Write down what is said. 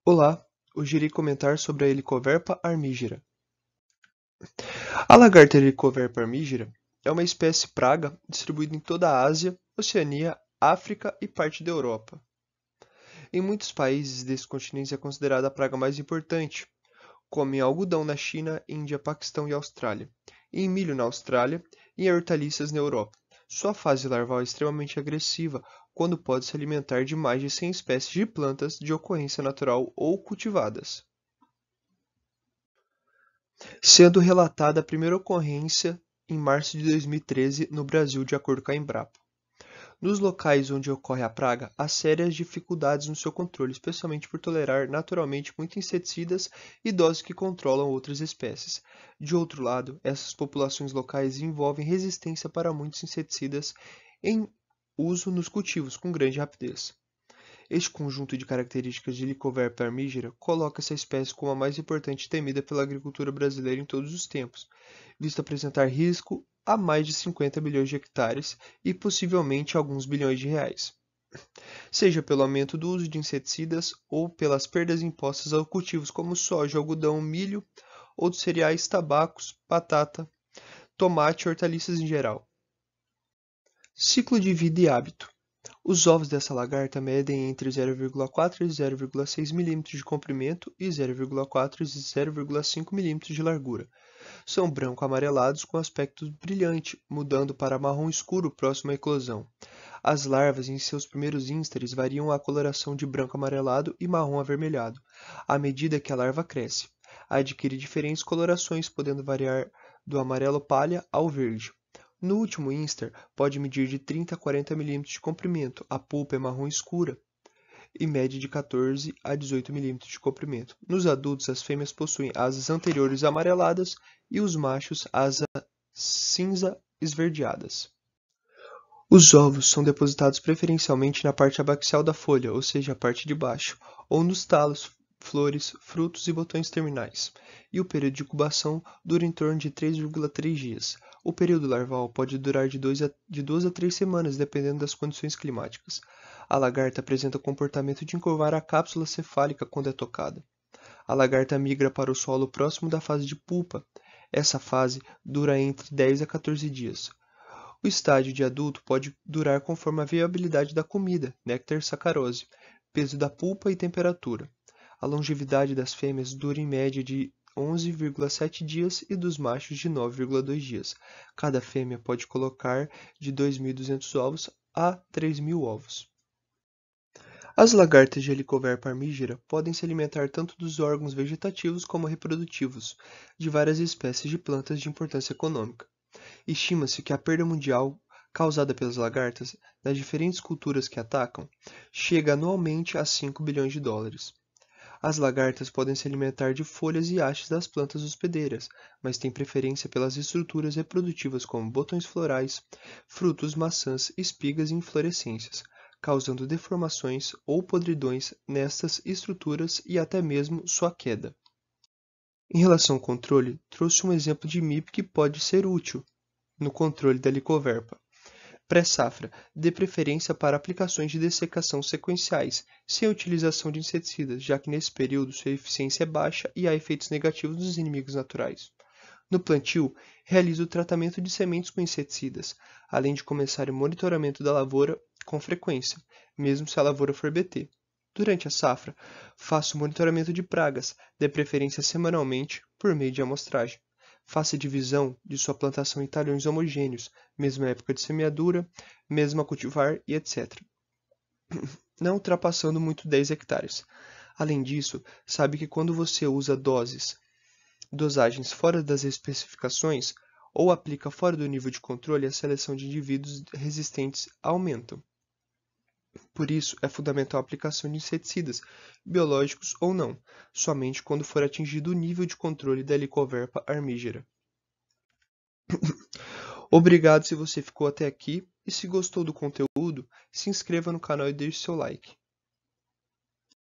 Olá, hoje irei comentar sobre a Helicoverpa armígera. A lagarta Helicoverpa armígera é uma espécie praga distribuída em toda a Ásia, Oceania, África e parte da Europa. Em muitos países desse continente é considerada a praga mais importante, como em algodão na China, Índia, Paquistão e Austrália, e em milho na Austrália e em hortaliças na Europa. Sua fase larval é extremamente agressiva, quando pode se alimentar de mais de 100 espécies de plantas de ocorrência natural ou cultivadas, sendo relatada a primeira ocorrência em março de 2013 no Brasil, de acordo com a Embrapa. Nos locais onde ocorre a praga, há sérias dificuldades no seu controle, especialmente por tolerar naturalmente muitos inseticidas e doses que controlam outras espécies. De outro lado, essas populações locais envolvem resistência para muitos inseticidas em uso nos cultivos com grande rapidez. Este conjunto de características de Helicoverpa armígera coloca essa espécie como a mais importante e temida pela agricultura brasileira em todos os tempos, visto apresentar risco a mais de 50 bilhões de hectares e possivelmente alguns bilhões de reais, seja pelo aumento do uso de inseticidas ou pelas perdas impostas a cultivos como soja, algodão, milho, outros cereais, tabacos, batata, tomate e hortaliças em geral. Ciclo de vida e hábito. Os ovos dessa lagarta medem entre 0,4 e 0,6 mm de comprimento e 0,4 e 0,5 mm de largura. São branco-amarelados com aspecto brilhante, mudando para marrom escuro próximo à eclosão. As larvas, em seus primeiros instares, variam a coloração de branco-amarelado e marrom avermelhado, à medida que a larva cresce. Adquire diferentes colorações, podendo variar do amarelo palha ao verde. No último instar, pode medir de 30 a 40 mm de comprimento, a polpa é marrom escura e mede de 14 a 18 mm de comprimento. Nos adultos, as fêmeas possuem asas anteriores amareladas e os machos asas cinza esverdeadas. Os ovos são depositados preferencialmente na parte abaxial da folha, ou seja, a parte de baixo, ou nos talos, flores, frutos e botões terminais, e o período de incubação dura em torno de 3,3 dias. O período larval pode durar de 2 a 3 semanas, dependendo das condições climáticas. A lagarta apresenta o comportamento de encurvar a cápsula cefálica quando é tocada. A lagarta migra para o solo próximo da fase de pupa. Essa fase dura entre 10 a 14 dias. O estágio de adulto pode durar conforme a viabilidade da comida, néctar, sacarose, peso da pulpa e temperatura. A longevidade das fêmeas dura em média de 11,7 dias e dos machos de 9,2 dias. Cada fêmea pode colocar de 2.200 ovos a 3.000 ovos. As lagartas de Helicoverpa armígera podem se alimentar tanto dos órgãos vegetativos como reprodutivos de várias espécies de plantas de importância econômica. Estima-se que a perda mundial causada pelas lagartas, nas diferentes culturas que atacam, chega anualmente a 5 bilhões de dólares. As lagartas podem se alimentar de folhas e hastes das plantas hospedeiras, mas têm preferência pelas estruturas reprodutivas como botões florais, frutos, maçãs, espigas e inflorescências, causando deformações ou podridões nestas estruturas e até mesmo sua queda. Em relação ao controle, trouxe um exemplo de MIP que pode ser útil no controle da Helicoverpa. Pré-safra, dê preferência para aplicações de dessecação sequenciais, sem utilização de inseticidas, já que nesse período sua eficiência é baixa e há efeitos negativos dos inimigos naturais. No plantio, realize o tratamento de sementes com inseticidas, além de começar o monitoramento da lavoura com frequência, mesmo se a lavoura for BT. Durante a safra, faça o monitoramento de pragas, dê preferência semanalmente por meio de amostragem. Faça divisão de sua plantação em talhões homogêneos, mesma época de semeadura, mesma cultivar e etc. Não ultrapassando muito 10 hectares. Além disso, sabe que quando você usa dosagens fora das especificações ou aplica fora do nível de controle, a seleção de indivíduos resistentes aumenta. Por isso, é fundamental a aplicação de inseticidas, biológicos ou não, somente quando for atingido o nível de controle da Helicoverpa armígera. Obrigado se você ficou até aqui e se gostou do conteúdo, se inscreva no canal e deixe seu like.